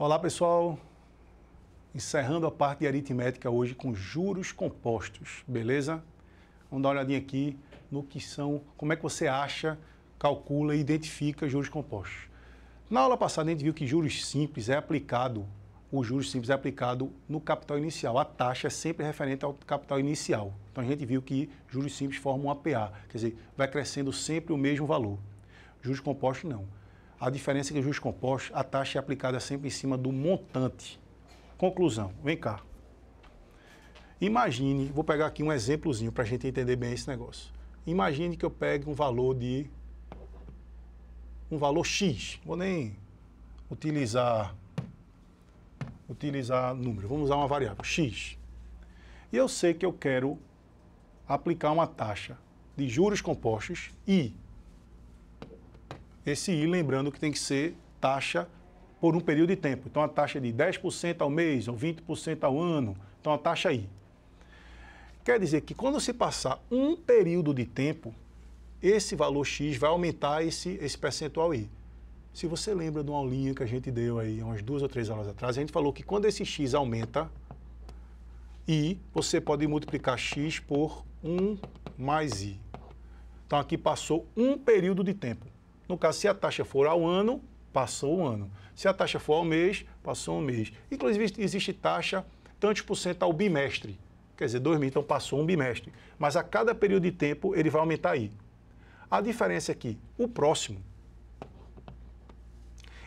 Olá, pessoal. Encerrando a parte de aritmética hoje com juros compostos, beleza? Vamos dar uma olhadinha aqui no que são, como é que você acha, calcula e identifica juros compostos. Na aula passada a gente viu que juros simples é aplicado, o juros simples é aplicado no capital inicial. A taxa é sempre referente ao capital inicial. Então a gente viu que juros simples formam um APA, quer dizer, vai crescendo sempre o mesmo valor. Juros compostos não. A diferença é que juros compostos, a taxa é aplicada sempre em cima do montante. Conclusão, vem cá. Imagine, vou pegar aqui um exemplozinho para a gente entender bem esse negócio. Imagine que eu pegue um valor X. Vou nem utilizar número, vamos usar uma variável X. E eu sei que eu quero aplicar uma taxa de juros compostos I. Esse I, lembrando que tem que ser taxa por um período de tempo. Então, a taxa é de 10% ao mês ou 20% ao ano. Então, a taxa I. Quer dizer que quando se passar um período de tempo, esse valor X vai aumentar esse percentual I. Se você lembra de uma aulinha que a gente deu aí, umas 2 ou 3 aulas atrás, a gente falou que quando esse X aumenta, I, você pode multiplicar X por 1 mais I. Então, aqui passou um período de tempo. No caso, se a taxa for ao ano, passou o ano. Se a taxa for ao mês, passou um mês. Inclusive, existe taxa tantos por cento ao bimestre. Quer dizer, 2 meses, então passou um bimestre. Mas a cada período de tempo, ele vai aumentar aí. A diferença é que o próximo,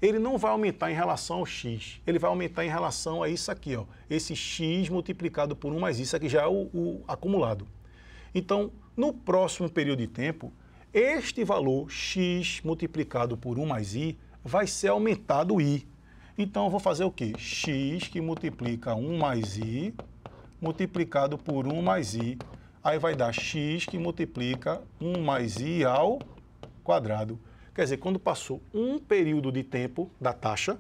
ele não vai aumentar em relação ao X. Ele vai aumentar em relação a isso aqui, ó. Esse X multiplicado por 1 mais isso aqui já é o acumulado. Então, no próximo período de tempo, este valor X multiplicado por 1 mais I vai ser aumentado I. Então, eu vou fazer o quê? X que multiplica 1 mais I multiplicado por 1 mais I. Aí vai dar X que multiplica 1 mais I ao quadrado. Quer dizer, quando passou um período de tempo da taxa,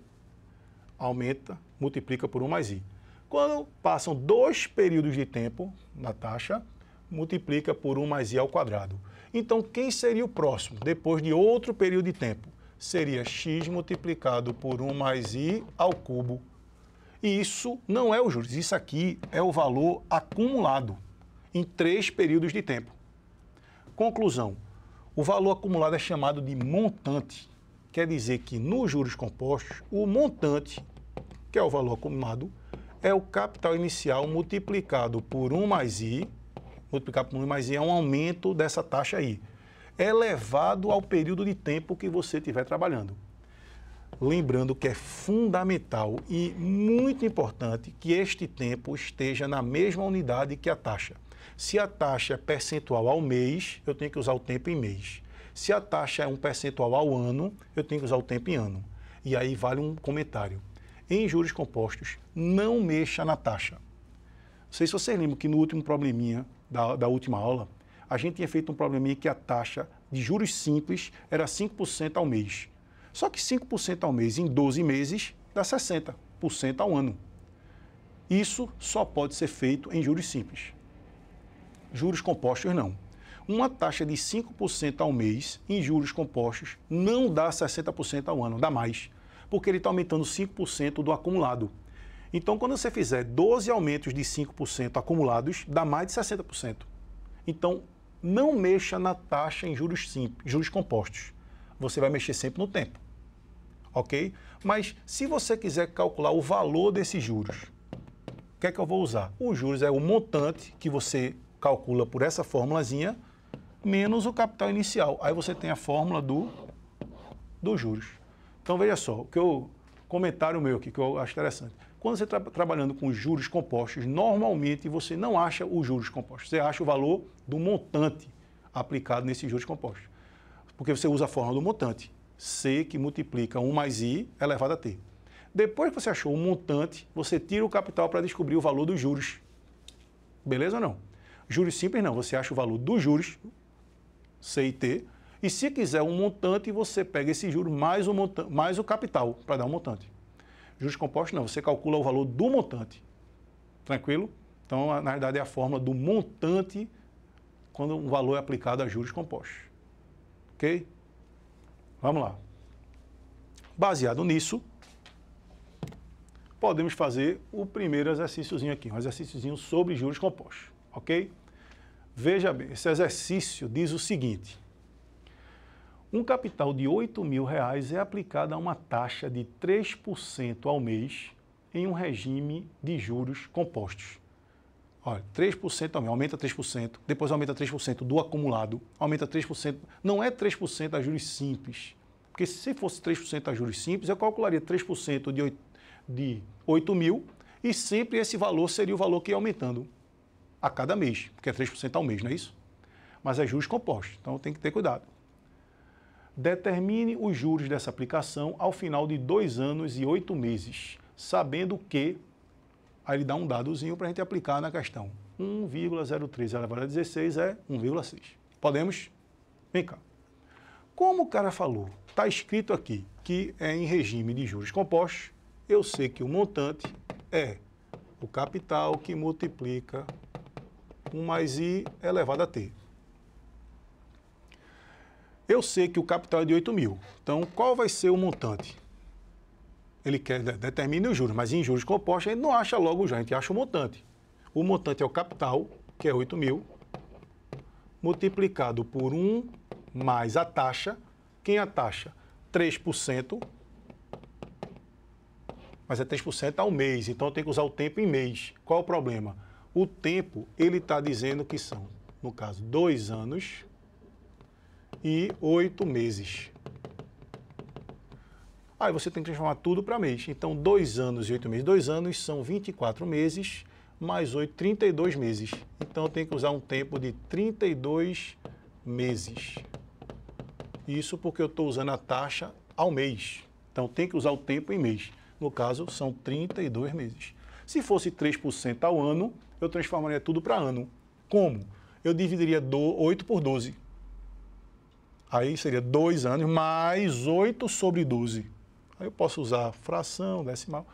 aumenta, multiplica por 1 mais I. Quando passam 2 períodos de tempo da taxa, multiplica por 1 mais I ao quadrado. Então, quem seria o próximo, depois de outro período de tempo? Seria x multiplicado por 1 mais I ao cubo. E isso não é o juros, isso aqui é o valor acumulado em 3 períodos de tempo. Conclusão, o valor acumulado é chamado de montante. Quer dizer que nos juros compostos, o montante, que é o valor acumulado, é o capital inicial multiplicado por 1 mais I, multiplicar por 1 mais I é um aumento dessa taxa aí, elevado ao período de tempo que você estiver trabalhando. Lembrando que é fundamental e muito importante que este tempo esteja na mesma unidade que a taxa. Se a taxa é percentual ao mês, eu tenho que usar o tempo em mês. Se a taxa é um percentual ao ano, eu tenho que usar o tempo em ano. E aí vale um comentário. Em juros compostos, não mexa na taxa. Não sei se vocês lembram que no último probleminha da última aula, a gente tinha feito um probleminha que a taxa de juros simples era 5% ao mês. Só que 5% ao mês em 12 meses dá 60% ao ano. Isso só pode ser feito em juros simples. Juros compostos não. Uma taxa de 5% ao mês em juros compostos não dá 60% ao ano, dá mais, porque ele está aumentando 5% do acumulado. Então, quando você fizer 12 aumentos de 5% acumulados, dá mais de 60%. Então, não mexa na taxa em juros simples, juros compostos. Você vai mexer sempre no tempo, ok? Mas, se você quiser calcular o valor desses juros, o que é que eu vou usar? Os juros é o montante que você calcula por essa formulazinha, menos o capital inicial. Aí você tem a fórmula dos juros. Então, veja só, comentário meu aqui, que eu acho interessante. Quando você está trabalhando com juros compostos, normalmente você não acha os juros compostos, você acha o valor do montante aplicado nesses juros compostos. Porque você usa a fórmula do montante, C que multiplica 1 mais I elevado a T. Depois que você achou o montante, você tira o capital para descobrir o valor dos juros. Beleza ou não? Juros simples não, você acha o valor dos juros, C e T, e se quiser um montante, você pega esse juro mais o capital para dar um montante. Juros compostos não, você calcula o valor do montante. Tranquilo? Então, na verdade, é a fórmula do montante quando um valor é aplicado a juros compostos. Ok? Vamos lá. Baseado nisso, podemos fazer o primeiro exercíciozinho aqui, um exercíciozinho sobre juros compostos, ok? Veja bem, esse exercício diz o seguinte: um capital de R$8.000 é aplicado a uma taxa de 3% ao mês em um regime de juros compostos. Olha, 3% ao mês, aumenta 3%, depois aumenta 3% do acumulado, aumenta 3%, não é 3% a juros simples, porque se fosse 3% a juros simples, eu calcularia 3% de 8.000 e sempre esse valor seria o valor que ia aumentando a cada mês, porque é 3% ao mês, não é isso? Mas é juros compostos, então tem que ter cuidado. Determine os juros dessa aplicação ao final de 2 anos e 8 meses, sabendo que, aí ele dá um dadozinho para a gente aplicar na questão. 1,03 elevado a 16 é 1,6. Podemos? Vem cá. Como o cara falou, está escrito aqui que é em regime de juros compostos, eu sei que o montante é o capital que multiplica 1 mais I elevado a T. Eu sei que o capital é de 8.000. Então, qual vai ser o montante? Ele quer determine os juros, mas em juros compostos a gente não acha logo o juros, a gente acha o montante. O montante é o capital, que é 8.000, multiplicado por 1 mais a taxa. Quem é a taxa? 3%, mas é 3% ao mês, então eu tenho que usar o tempo em mês. Qual é o problema? O tempo, ele está dizendo que são, no caso, 2 anos e 8 meses. Aí você tem que transformar tudo para mês. Então, 2 anos e 8 meses. 2 anos são 24 meses, mais 8, 32 meses. Então, eu tenho que usar um tempo de 32 meses. Isso porque eu estou usando a taxa ao mês. Então, tem que usar o tempo em mês. No caso, são 32 meses. Se fosse 3% ao ano, eu transformaria tudo para ano. Como? Eu dividiria 8 por 12. Aí seria 2 anos mais 8 sobre 12. Aí eu posso usar fração, decimal.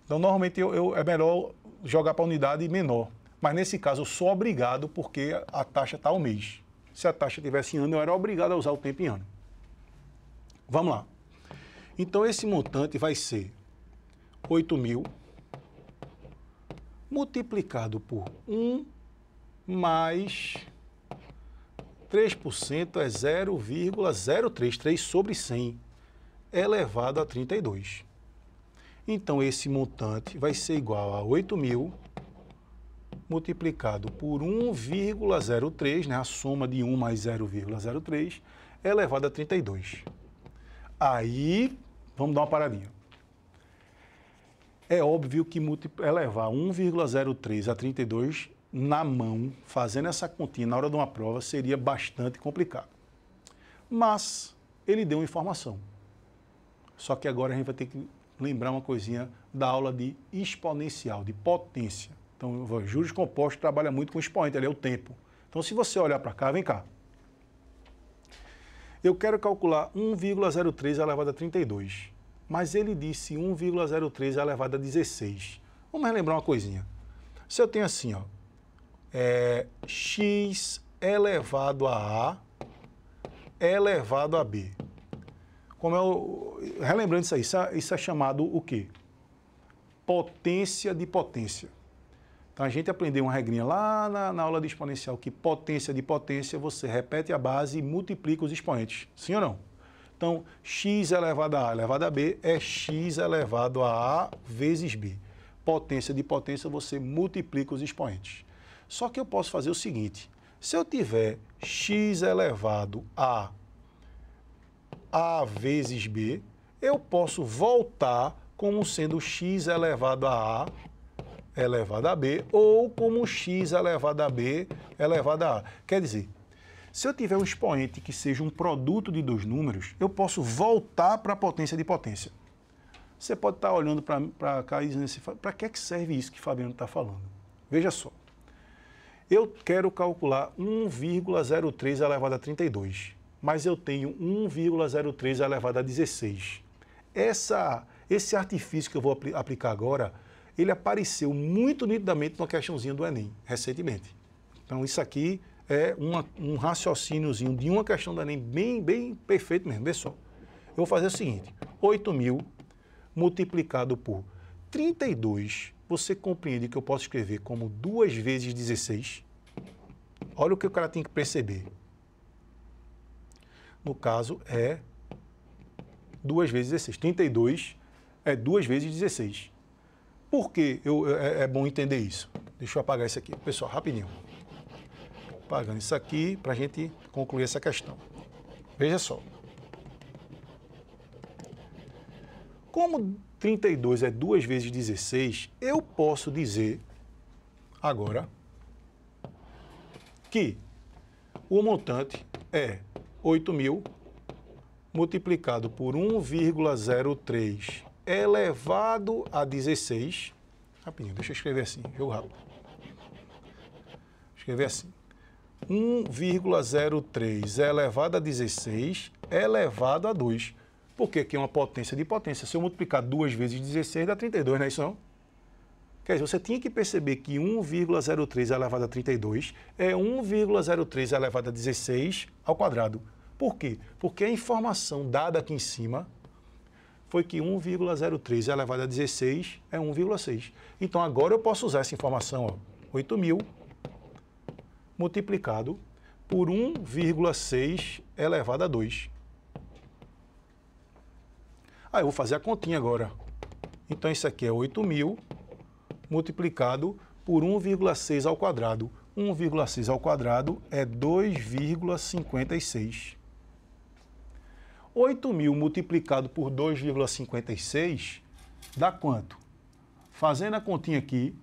Então, normalmente, é melhor jogar para a unidade menor. Mas, nesse caso, eu sou obrigado porque a taxa está ao mês. Se a taxa tivesse em ano, eu era obrigado a usar o tempo em ano. Vamos lá. Então, esse montante vai ser 8.000 multiplicado por 1 mais 3% é 0,03, 3 sobre 100, elevado a 32. Então, esse montante vai ser igual a 8.000 multiplicado por 1,03, né, a soma de 1 mais 0,03, elevado a 32. Aí, vamos dar uma paradinha. É óbvio que elevar 1,03 a 32 na mão, fazendo essa continha na hora de uma prova, seria bastante complicado. Mas ele deu uma informação. Só que agora a gente vai ter que lembrar uma coisinha da aula de exponencial, de potência. Então, juros compostos trabalha muito com expoente, ele é o tempo. Então, se você olhar para cá, vem cá. Eu quero calcular 1,03 elevado a 32. Mas ele disse 1,03 elevado a 16. Vamos relembrar uma coisinha. Se eu tenho assim, ó, x elevado a A elevado a B. Relembrando isso é chamado o quê? Potência de potência. Então, a gente aprendeu uma regrinha lá na aula de exponencial, que potência de potência, você repete a base e multiplica os expoentes. Sim ou não? Então, x elevado a A elevado a B é x elevado a A vezes B. Potência de potência, você multiplica os expoentes. Só que eu posso fazer o seguinte, se eu tiver x elevado a A vezes B, eu posso voltar como sendo x elevado a A elevado a B, ou como x elevado a B elevado a A. Quer dizer, se eu tiver um expoente que seja um produto de 2 números, eu posso voltar para a potência de potência. Você pode estar olhando para cá e dizendo assim, para que serve isso que Fabiano está falando? Veja só. Eu quero calcular 1,03 elevado a 32, mas eu tenho 1,03 elevado a 16. Esse artifício que eu vou aplicar agora, ele apareceu muito nitidamente numa questãozinha do Enem, recentemente. Então, isso aqui é um raciocíniozinho de uma questão do Enem bem perfeito mesmo. Vê só. Eu vou fazer o seguinte, 8.000 multiplicado por 32, você compreende que eu posso escrever como 2 vezes 16? Olha o que o cara tem que perceber. No caso, é 2 vezes 16. 32 é 2 vezes 16. Por que é bom entender isso? Deixa eu apagar isso aqui. Pessoal, rapidinho. Apagando isso aqui para a gente concluir essa questão. Veja só. Como 32 é 2 vezes 16, eu posso dizer agora que o montante é 8.000 multiplicado por 1,03 elevado a 16. Rapidinho, deixa eu escrever assim, jogo rápido. Escrever assim. 1,03 elevado a 16 elevado a 2. Porque aqui é uma potência de potência. Se eu multiplicar 2 vezes 16, dá 32, não é isso não? Quer dizer, você tinha que perceber que 1,03 elevado a 32 é 1,03 elevado a 16 ao quadrado. Por quê? Porque a informação dada aqui em cima foi que 1,03 elevado a 16 é 1,6. Então, agora eu posso usar essa informação, 8.000 multiplicado por 1,6 elevado a 2. Eu vou fazer a continha agora. Então, isso aqui é 8.000 multiplicado por 1,6 ao quadrado. 1,6 ao quadrado é 2,56. 8.000 multiplicado por 2,56 dá quanto? Fazendo a continha aqui,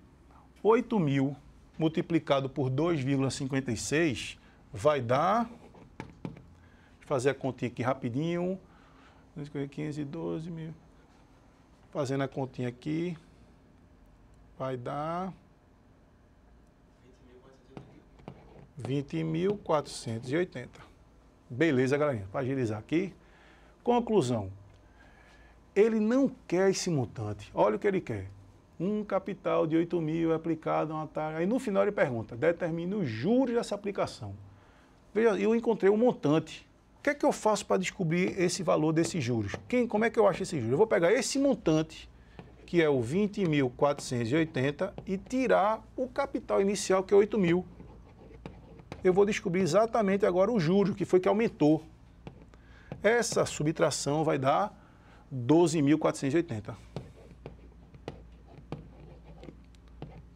8.000 multiplicado por 2,56 vai dar... Deixa eu fazer a continha aqui rapidinho. 15, 12 mil. Fazendo a continha aqui, vai dar 20.480. Beleza, galerinha. Para agilizar aqui. Conclusão. Ele não quer esse montante. Olha o que ele quer. Um capital de 8.000 aplicado a uma taxa. Aí no final ele pergunta, determine os juros dessa aplicação. Veja, eu encontrei um montante. O que é que eu faço para descobrir esse valor desses juros? Como é que eu acho esse juros? Eu vou pegar esse montante, que é o 20.480, e tirar o capital inicial, que é 8.000. Eu vou descobrir exatamente agora o juro, que foi que aumentou. Essa subtração vai dar 12.480.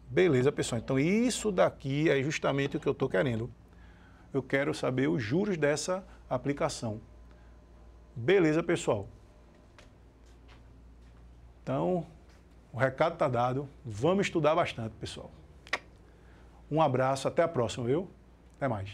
Beleza, pessoal. Então, isso daqui é justamente o que eu estou querendo. Eu quero saber os juros dessa aplicação. Beleza, pessoal? Então, o recado está dado. Vamos estudar bastante, pessoal. Um abraço, até a próxima, viu? Até mais.